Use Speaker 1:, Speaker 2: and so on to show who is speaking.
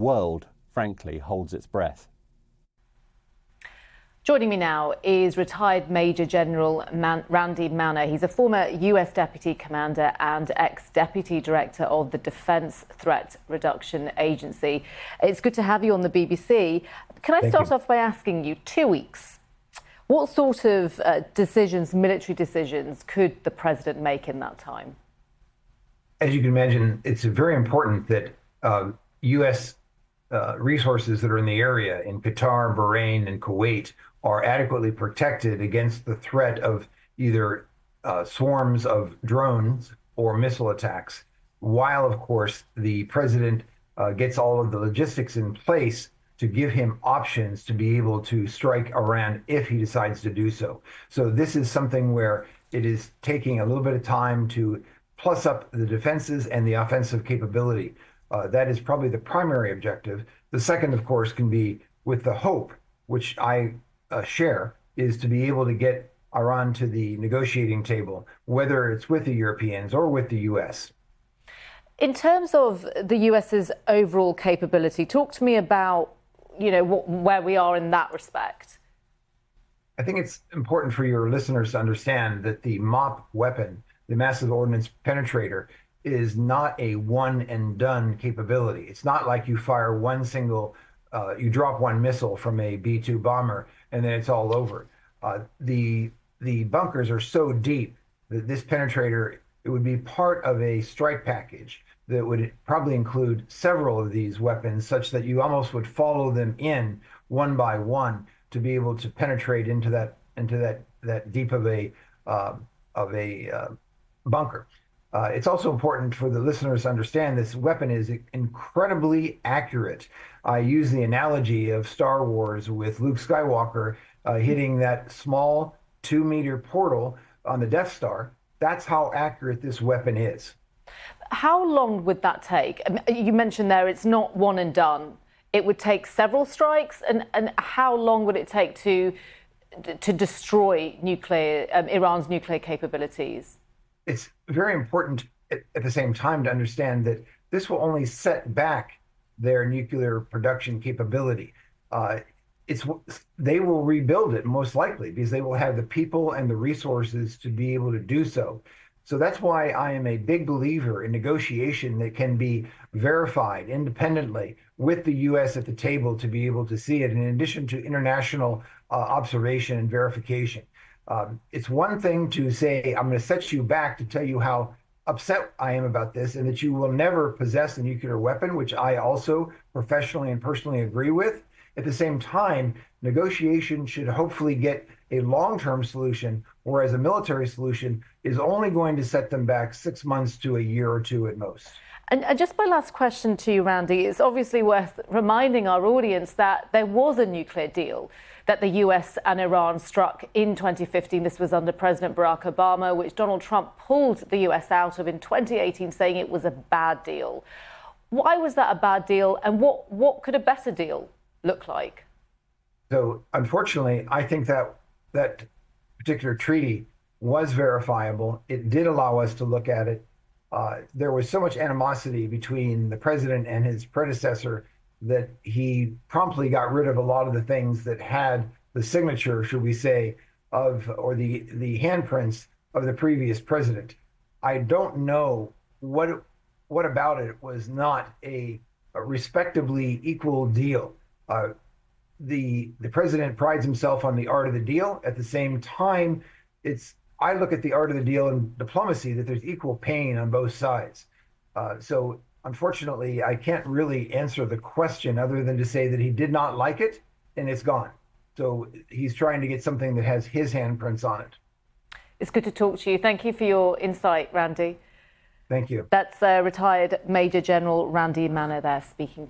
Speaker 1: world, frankly, holds its breath.
Speaker 2: Joining me now is retired Major General Randy Manner. He's a former US Deputy Commander and ex-Deputy Director of the Defence Threat Reduction Agency. It's good to have you on the BBC. Can I start off by asking you, 2 weeks, what sort of decisions, military decisions, could the President make in that time?
Speaker 3: As you can imagine, it's very important that U.S. Resources that are in the area, in Qatar, Bahrain, and Kuwait, are adequately protected against the threat of either swarms of drones or missile attacks, while, of course, the President gets all of the logistics in place to give him options to be able to strike Iran if he decides to do so. So this is something where it is taking a little bit of time to plus up the defenses and the offensive capability. That is probably the primary objective. The second, of course, can be with the hope, which I share, is to be able to get Iran to the negotiating table, whether it's with the Europeans or with the U.S.
Speaker 2: In terms of the US's overall capability, talk to me about, where we are in that respect.
Speaker 3: I think it's important for your listeners to understand that the MOP weapon, the Massive Ordnance Penetrator, is not a one and done capability. It's not like you fire one single, you drop one missile from a B-2 bomber and then it's all over. The bunkers are so deep that this penetrator, it would be part of a strike package that would probably include several of these weapons, such that you almost would follow them in one by one to be able to penetrate into that deep of a bunker. It's also important for the listeners to understand this weapon is incredibly accurate. I use the analogy of Star Wars with Luke Skywalker hitting that small 2-meter portal on the Death Star. That's how accurate this weapon is.
Speaker 2: How long would that take? You mentioned there it's not one and done. It would take several strikes. And how long would it take to destroy Iran's nuclear capabilities?
Speaker 3: It's very important at the same time to understand that this will only set back their nuclear production capability. They will rebuild it most likely because they will have the people and the resources to be able to do so. So that's why I am a big believer in negotiation that can be verified independently with the U.S. at the table to be able to see it, in addition to international observation and verification. It's one thing to say, I'm going to set you back to tell you how upset I am about this and that you will never possess a nuclear weapon, which I also professionally and personally agree with. At the same time, negotiation should hopefully get a long-term solution, whereas a military solution is only going to set them back 6 months to a year or two at most.
Speaker 2: And just my last question to you, Randy, it's obviously worth reminding our audience that there was a nuclear deal that the US and Iran struck in 2015. This was under President Barack Obama, which Donald Trump pulled the US out of in 2018, saying it was a bad deal. Why was that a bad deal, and what could a better deal look like?
Speaker 3: So unfortunately, I think that that particular treaty was verifiable. It did allow us to look at it. There was so much animosity between the president and his predecessor that he promptly got rid of a lot of the things that had the signature, should we say, or the handprints of the previous president. I don't know what about it was not a respectably equal deal. The president prides himself on the art of the deal. At the same time, I look at the art of the deal in diplomacy that there's equal pain on both sides. So unfortunately, I can't really answer the question other than to say that he did not like it and it's gone. So he's trying to get something that has his handprints on it.
Speaker 2: It's good to talk to you. Thank you for your insight, Randy.
Speaker 3: Thank you.
Speaker 2: That's retired Major General Randy Manner there speaking to